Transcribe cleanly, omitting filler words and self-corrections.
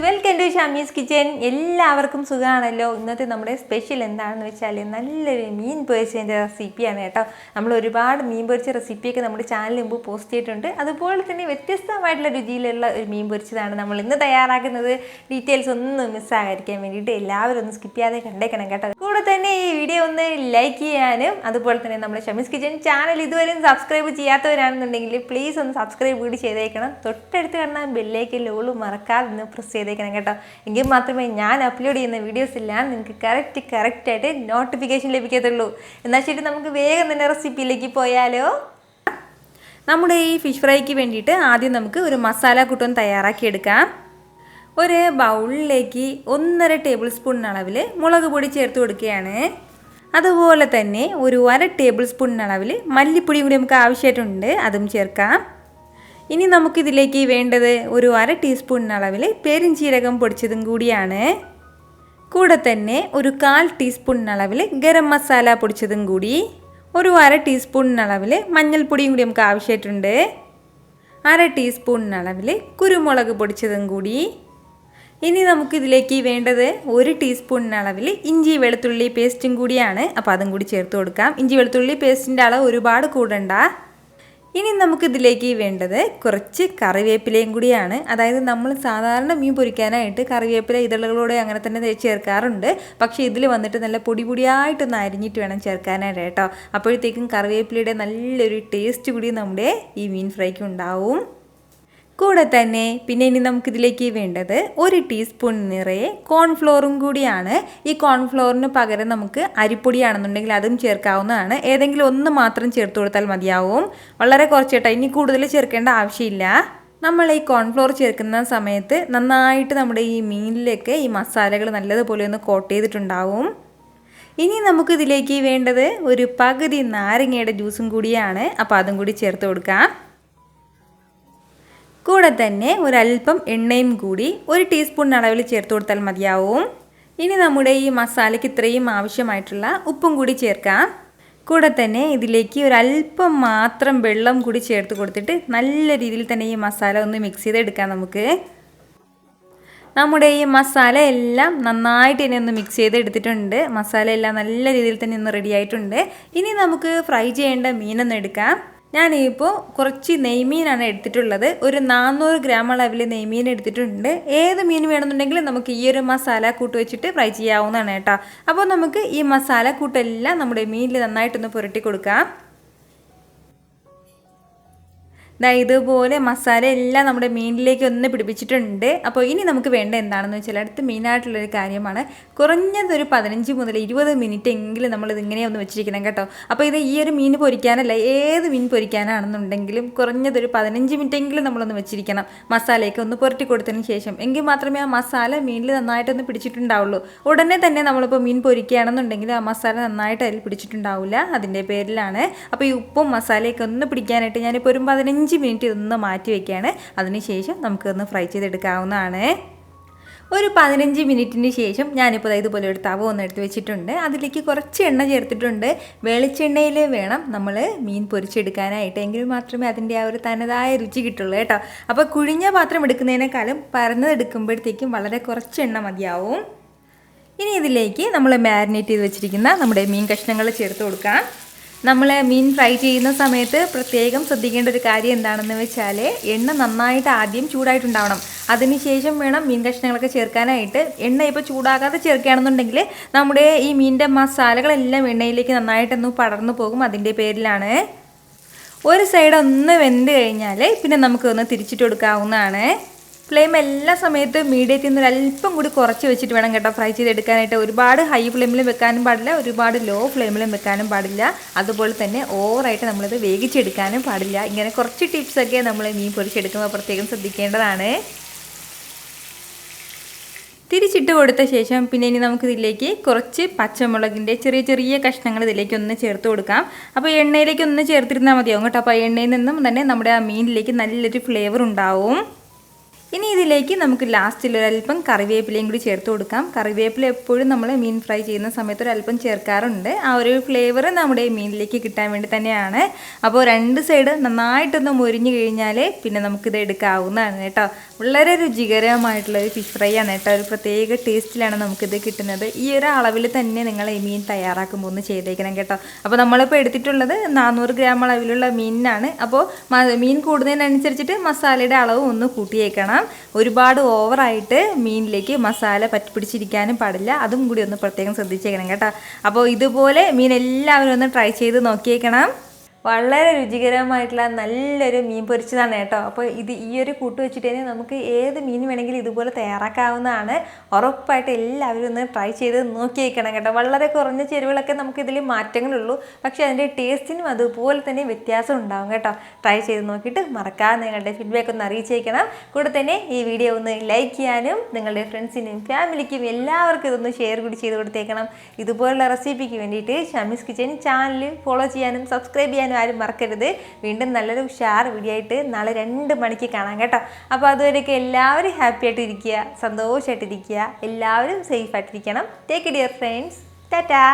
Welcome to Shamees kitchen. എല്ലാവർക്കും സുഖമാണല്ലോ. ഇന്നത്തെ നമ്മുടെ സ്പെഷ്യൽ എന്താണെന്ന് വെച്ചാൽ നല്ലൊരു മീൻ പൊരിച്ചതിൻ്റെ റെസിപ്പിയാണ് കേട്ടോ. നമ്മൾ ഒരുപാട് മീൻ പൊരിച്ച റെസിപ്പിയൊക്കെ നമ്മുടെ ചാനലിൽ മുമ്പ് പോസ്റ്റ് ചെയ്തിട്ടുണ്ട്. അതുപോലെ തന്നെ വ്യത്യസ്തമായിട്ടുള്ള രുചിയിലുള്ള ഒരു മീൻ പൊരിച്ചതാണ് നമ്മൾ ഇന്ന് തയ്യാറാക്കുന്നത്. ഡീറ്റെയിൽസ് ഒന്നും മിസ്സാകാതിരിക്കാൻ വേണ്ടിയിട്ട് എല്ലാവരും ഒന്ന് സ്കിപ്പ് ചെയ്യാതെ കണ്ടേക്കണം കേട്ടോ. കൂടെ തന്നെ ഈ വീഡിയോ ഒന്ന് ലൈക്ക് ചെയ്യാനും അതുപോലെ തന്നെ നമ്മുടെ ഷമീസ് കിച്ചൻ ചാനൽ ഇതുവരെയും സബ്സ്ക്രൈബ് ചെയ്യാത്തവരാണെന്നുണ്ടെങ്കിൽ പ്ലീസ് ഒന്ന് സബ്സ്ക്രൈബ് കൂടി ചെയ്തേക്കണം. തൊട്ടടുത്ത് കാണാൻ ബെല്ലേക്ക് ലോള് മറക്കാതെ പ്രസ് ചെയ്തേക്കണം കേട്ടോ. എങ്കിൽ മാത്രമേ ഞാൻ അപ്ലോഡ് ചെയ്യുന്ന വീഡിയോസ് എല്ലാം നിങ്ങൾക്ക് കറക്റ്റായിട്ട് നോട്ടിഫിക്കേഷൻ ലഭിക്കത്തുള്ളൂ. എന്നാൽ ശരി, നമുക്ക് വേഗം തന്നെ റെസിപ്പിയിലേക്ക് പോയാലോ. നമ്മുടെ ഈ ഫിഷ് ഫ്രൈക്ക് വേണ്ടിയിട്ട് ആദ്യം നമുക്ക് ഒരു മസാല കൂട്ടം തയ്യാറാക്കി എടുക്കാം. ഒരു ബൗളിലേക്ക് 1.5 ടേബിൾ സ്പൂൺ അളവിൽ മുളക് പൊടി ചേർത്ത് കൊടുക്കുകയാണ്. അതുപോലെ തന്നെ ഒരു 1/2 ടേബിൾ സ്പൂൺ അളവിൽ മല്ലിപ്പൊടി കൂടി നമുക്ക് ആവശ്യമായിട്ടുണ്ട്, അതും ചേർക്കാം. ഇനി നമുക്കിതിലേക്ക് വേണ്ടത് ഒരു 1/2 ടീസ്പൂൺ അളവിൽ പെരുംജീരകം പൊടിച്ചതും കൂടിയാണ്. കൂടെ തന്നെ ഒരു 1/4 ടീസ്പൂൺ അളവിൽ ഗരം മസാല പൊടിച്ചതും കൂടി, ഒരു 1/2 ടീസ്പൂൺ അളവിൽ മഞ്ഞൾപ്പൊടിയും കൂടി നമുക്ക് ആവശ്യമായിട്ടുണ്ട്, 1/2 ടീസ്പൂൺ അളവിൽ കുരുമുളക് പൊടിച്ചതും കൂടി. ഇനി നമുക്കിതിലേക്ക് വേണ്ടത് 1 ടീസ്പൂൺ അളവിൽ ഇഞ്ചി വെളുത്തുള്ളി പേസ്റ്റും കൂടിയാണ്. അപ്പോൾ അതും കൂടി ചേർത്ത് കൊടുക്കാം. ഇഞ്ചി വെളുത്തുള്ളി പേസ്റ്റിൻ്റെ അളവ് ഒരുപാട് കൂടണ്ട. ഇനി നമുക്കിതിലേക്ക് വേണ്ടത് കുറച്ച് കറിവേപ്പിലയും കൂടിയാണ്. അതായത് നമ്മൾ സാധാരണ മീൻ പൊരിക്കാനായിട്ട് കറിവേപ്പില ഇതളുകളോടെ അങ്ങനെ തന്നെ ചേർക്കാറുണ്ട്. പക്ഷേ ഇതിൽ വന്നിട്ട് നല്ല പൊടിയായിട്ടൊന്ന് അരിഞ്ഞിട്ട് വേണം ചേർക്കാനായിട്ട് കേട്ടോ. അപ്പോഴത്തേക്കും കറിവേപ്പിലയുടെ നല്ലൊരു ടേസ്റ്റ് കൂടി നമ്മുടെ ഈ മീൻ ഫ്രൈക്ക് ഉണ്ടാവും. കൂടെ തന്നെ പിന്നെ ഇനി നമുക്കിതിലേക്ക് വേണ്ടത് 1 ടീസ്പൂൺ നിറയെ കോൺഫ്ലോറും കൂടിയാണ്. ഈ കോൺഫ്ലോറിന് പകരം നമുക്ക് അരിപ്പൊടിയാണെന്നുണ്ടെങ്കിൽ അതും ചേർക്കാവുന്നതാണ്. ഏതെങ്കിലും ഒന്ന് മാത്രം ചേർത്ത് കൊടുത്താൽ മതിയാവും. വളരെ കുറച്ചേട്ടാ, ഇനി കൂടുതൽ ചേർക്കേണ്ട ആവശ്യമില്ല. നമ്മൾ ഈ കോൺഫ്ലോർ ചേർക്കുന്ന സമയത്ത് നന്നായിട്ട് നമ്മുടെ ഈ മീനിലേക്ക് ഈ മസാലകൾ നല്ലതുപോലെ ഒന്ന് കോട്ട് ചെയ്തിട്ടുണ്ടാവും. ഇനി നമുക്കിതിലേക്ക് വേണ്ടത് ഒരു പകുതി നാരങ്ങയുടെ ജ്യൂസും കൂടിയാണ്. അപ്പോൾ അതും കൂടി ചേർത്ത് കൊടുക്കാം. കൂടെ തന്നെ ഒരല്പം എണ്ണയും കൂടി 1 ടീസ്പൂൺ അളവിൽ ചേർത്ത് കൊടുത്താൽ മതിയാവും. ഇനി നമ്മുടെ ഈ മസാലയ്ക്ക് ഇത്രയും ആവശ്യമായിട്ടുള്ള ഉപ്പും കൂടി ചേർക്കാം. കൂടെ തന്നെ ഇതിലേക്ക് ഒരല്പം മാത്രം വെള്ളം കൂടി ചേർത്ത് കൊടുത്തിട്ട് നല്ല രീതിയിൽ തന്നെ ഈ മസാല ഒന്ന് മിക്സ് ചെയ്തെടുക്കാം. നമ്മുടെ ഈ മസാല എല്ലാം നന്നായിട്ട് ഇനി ഒന്ന് മിക്സ് ചെയ്തെടുത്തിട്ടുണ്ട്. മസാല എല്ലാം നല്ല രീതിയിൽ തന്നെ ഒന്ന് റെഡി ആയിട്ടുണ്ട്. ഇനി നമുക്ക് ഫ്രൈ ചെയ്യേണ്ട മീനൊന്ന് എടുക്കാം. ഞാനിപ്പോൾ കുറച്ച് നെയ്മീനാണ് എടുത്തിട്ടുള്ളത്. ഒരു 400 ഗ്രാം അളവിൽ നെയ്മീൻ എടുത്തിട്ടുണ്ട്. ഏത് മീൻ വേണമെന്നുണ്ടെങ്കിലും നമുക്ക് ഈ ഒരു മസാല കൂട്ട് വെച്ചിട്ട് ഫ്രൈ ചെയ്യാവുന്നതാണ് കേട്ടോ. അപ്പോൾ നമുക്ക് ഈ മസാല കൂട്ടെല്ലാം നമ്മുടെ മീനിൽ നന്നായിട്ടൊന്ന് പുരട്ടി കൊടുക്കാം. ഇതുപോലെ മസാല എല്ലാം നമ്മുടെ മീനിലേക്ക് ഒന്ന് പിടിപ്പിച്ചിട്ടുണ്ട്. അപ്പോൾ ഇനി നമുക്ക് വേണ്ട എന്താണെന്ന് വെച്ചാൽ അടുത്ത മെയിനായിട്ടുള്ളൊരു കാര്യമാണ്. കുറഞ്ഞതൊരു 15 മുതൽ 20 മിനിറ്റ് എങ്കിലും നമ്മളിതിങ്ങനെ ഒന്ന് വെച്ചിരിക്കണം കേട്ടോ. അപ്പോൾ ഇത് ഈ ഒരു മീൻ പൊരിക്കാനല്ല, ഏത് മീൻ പൊരിക്കാനാണെന്നുണ്ടെങ്കിലും കുറഞ്ഞതൊരു 15 മിനിറ്റ് എങ്കിലും നമ്മളൊന്ന് വെച്ചിരിക്കണം. മസാലയൊക്കെ ഒന്ന് പുരട്ടി കൊടുത്തതിന് ശേഷം എങ്കിൽ മാത്രമേ ആ മസാല മീനിൽ നന്നായിട്ടൊന്ന് പിടിച്ചിട്ടുണ്ടാവുള്ളൂ. ഉടനെ തന്നെ നമ്മളിപ്പോൾ മീൻ പൊരിക്കുകയാണെന്നുണ്ടെങ്കിൽ ആ മസാല നന്നായിട്ട് അതിൽ പിടിച്ചിട്ടുണ്ടാവില്ല. അതിൻ്റെ പേരിലാണ്. അപ്പോൾ ഈ ഉപ്പും മസാലയൊക്കെ ഒന്ന് പിടിക്കാനായിട്ട് ഞാനിപ്പോൾ ഒരു 15 മിനിറ്റ് ഇതൊന്ന് മാറ്റി വയ്ക്കുകയാണ്. അതിനുശേഷം നമുക്കൊന്ന് ഫ്രൈ ചെയ്തെടുക്കാവുന്നതാണ്. ഒരു 15 മിനിറ്റിന് ശേഷം ഞാനിപ്പോൾ ഇതുപോലെ ഒരു തവ ഒന്ന് എടുത്ത് വെച്ചിട്ടുണ്ട്. അതിലേക്ക് കുറച്ച് എണ്ണ ചേർത്തിട്ടുണ്ട്. വെളിച്ചെണ്ണയിൽ വേണം നമ്മൾ മീൻ പൊരിച്ചെടുക്കാനായിട്ട്, എങ്കിൽ മാത്രമേ അതിൻ്റെ ആ ഒരു തനതായ രുചി കിട്ടുള്ളൂ കേട്ടോ. അപ്പോൾ കുഴിഞ്ഞ പാത്രം എടുക്കുന്നതിനേക്കാളും പരന്നതെടുക്കുമ്പോഴത്തേക്കും വളരെ കുറച്ച് എണ്ണ മതിയാവും. ഇനി ഇതിലേക്ക് നമ്മൾ മാരിനേറ്റ് ചെയ്ത് വെച്ചിരിക്കുന്ന നമ്മുടെ മീൻ കഷ്ണങ്ങൾ ചേർത്ത് കൊടുക്കാം. നമ്മൾ മീൻ ഫ്രൈ ചെയ്യുന്ന സമയത്ത് പ്രത്യേകം ശ്രദ്ധിക്കേണ്ട ഒരു കാര്യം എന്താണെന്ന് വെച്ചാൽ എണ്ണ നന്നായിട്ട് ആദ്യം ചൂടായിട്ടുണ്ടാവണം. അതിനുശേഷം വേണം മീൻ കഷ്ണങ്ങളൊക്കെ ചേർക്കാനായിട്ട്. എണ്ണ ഇപ്പോൾ ചൂടാകാതെ ചേർക്കുകയാണെന്നുണ്ടെങ്കിൽ നമ്മുടെ ഈ മീനിൻ്റെ മസാലകളെല്ലാം എണ്ണയിലേക്ക് നന്നായിട്ടൊന്ന് പടർന്നു പോകും. അതിൻ്റെ പേരിലാണ്. ഒരു സൈഡ് ഒന്ന് വെന്ത് കഴിഞ്ഞാൽ പിന്നെ നമുക്കൊന്ന് തിരിച്ചിട്ട് കൊടുക്കാവുന്നതാണ്. ഫ്ലെയിം എല്ലാ സമയത്തും മീഡിയത്തിൽ നിന്ന് ഒരല്പം കൂടി കുറച്ച് വെച്ചിട്ട് വേണം കേട്ടോ ഫ്രൈ ചെയ്തെടുക്കാനായിട്ട്. ഒരുപാട് ഹൈ ഫ്ലെയിമിലും വെക്കാനും പാടില്ല, ഒരുപാട് ലോ ഫ്ലെയിമിലും വെക്കാനും പാടില്ല. അതുപോലെ തന്നെ ഓവറായിട്ട് നമ്മളിത് വേവിച്ചെടുക്കാനും പാടില്ല. ഇങ്ങനെ കുറച്ച് ടിപ്സൊക്കെ നമ്മൾ മീൻ പൊരിച്ചെടുക്കുമ്പോൾ പ്രത്യേകം ശ്രദ്ധിക്കേണ്ടതാണ്. തിരിച്ചിട്ട് കൊടുത്ത ശേഷം പിന്നെ ഇനി നമുക്കിതിലേക്ക് കുറച്ച് പച്ചമുളകിൻ്റെ ചെറിയ കഷ്ണങ്ങൾ ഇതിലേക്ക് ഒന്ന് ചേർത്ത് കൊടുക്കാം. അപ്പോൾ എണ്ണയിലേക്ക് ഒന്ന് ചേർത്തിരുന്നാൽ മതിയാവും കേട്ടോ. അപ്പോൾ എണ്ണയിൽ നിന്നും തന്നെ നമ്മുടെ ആ മീനിലേക്ക് നല്ലൊരു ഫ്ലേവർ ഉണ്ടാവും. ഇനി ഇതിലേക്ക് നമുക്ക് ലാസ്റ്റിൽ ഒരല്പം കറിവേപ്പിലയും കൂടി ചേർത്ത് കൊടുക്കാം. കറിവേപ്പില എപ്പോഴും നമ്മൾ മീൻ ഫ്രൈ ചെയ്യുന്ന സമയത്ത് ഒരല്പം ചേർക്കാറുണ്ട്. ആ ഒരു ഫ്ലേവർ നമ്മുടെ മീനിലേക്ക് കിട്ടാൻ വേണ്ടി തന്നെയാണ്. അപ്പോൾ രണ്ട് സൈഡ് നന്നായിട്ടൊന്ന് മൊരിഞ്ഞ് കഴിഞ്ഞാൽ പിന്നെ നമുക്കിത് എടുക്കാവുന്നതാണ് കേട്ടോ. വളരെ രുചികരമായിട്ടുള്ളൊരു ഫിഷ് ഫ്രൈ ആണ് കേട്ടോ. ഒരു പ്രത്യേക ടേസ്റ്റിലാണ് നമുക്കിത് കിട്ടുന്നത്. ഈ ഒരു അളവിൽ തന്നെ നിങ്ങൾ ഈ മീൻ തയ്യാറാക്കുമ്പോൾ ഒന്ന് ചെയ്തേക്കണം കേട്ടോ. അപ്പോൾ നമ്മളിപ്പോൾ എടുത്തിട്ടുള്ളത് 400 ഗ്രാം അളവിലുള്ള മീനിനാണ്. അപ്പോൾ മീൻ കൂടുന്നതിനനുസരിച്ചിട്ട് മസാലയുടെ അളവ് ഒന്ന് കൂട്ടിയേക്കണം. ഒരുപാട് ഓവറായിട്ട് മീനിലേക്ക് മസാല പറ്റിപ്പിടിച്ചിരിക്കാനും പാടില്ല. അതും കൂടി ഒന്ന് പ്രത്യേകം ശ്രദ്ധിച്ചേക്കണം കേട്ടോ. അപ്പോൾ ഇതുപോലെ മീൻ എല്ലാവരും ഒന്ന് ട്രൈ ചെയ്ത് നോക്കിയേക്കണം. വളരെ രുചികരമായിട്ടുള്ള നല്ലൊരു മീൻ പൊരിച്ചതാണ് കേട്ടോ. അപ്പോൾ ഈ ഒരു കൂട്ട് വെച്ചിട്ട് തന്നെ നമുക്ക് ഏത് മീൻ വേണമെങ്കിലും ഇതുപോലെ തയ്യാറാക്കാവുന്നതാണ്. ഉറപ്പായിട്ട് എല്ലാവരും ഒന്ന് ട്രൈ ചെയ്ത് നോക്കിയേക്കണം കേട്ടോ. വളരെ കുറഞ്ഞ ചേരുവകളൊക്കെ നമുക്കിതിൽ മാറ്റങ്ങളുള്ളൂ, പക്ഷേ അതിൻ്റെ ടേസ്റ്റിനും അതുപോലെ തന്നെ വ്യത്യാസം ഉണ്ടാകും കേട്ടോ. ട്രൈ ചെയ്ത് നോക്കിയിട്ട് മറക്കാതെ നിങ്ങളുടെ ഫീഡ്ബാക്ക് ഒന്ന് അറിയിച്ചേക്കണം. കൂടെ തന്നെ ഈ വീഡിയോ ഒന്ന് ലൈക്ക് ചെയ്യാനും നിങ്ങളുടെ ഫ്രണ്ട്സിനും ഫാമിലിക്കും എല്ലാവർക്കും ഇതൊന്ന് ഷെയർ കൂടി ചെയ്ത് കൊടുത്തേക്കണം. ഇതുപോലുള്ള റെസിപ്പിക്ക് വേണ്ടിയിട്ട് ഷമീസ് കിച്ചൻ ചാനൽ ഫോളോ ചെയ്യാനും സബ്സ്ക്രൈബ് ചെയ്യാനും ആരും മറക്കരുത്. വീണ്ടും നല്ലൊരു ഉഷാർ വീഡിയോ ആയിട്ട് നാളെ 2 മണിക്ക് കാണാം കേട്ടോ. അപ്പോൾ അതുവരെയൊക്കെ എല്ലാവരും ഹാപ്പി ആയിട്ടിരിക്കുക, സന്തോഷമായിട്ടിരിക്കുക, എല്ലാവരും സേഫ് ആയിട്ടിരിക്കണം. Take care friends. ടാറ്റാ.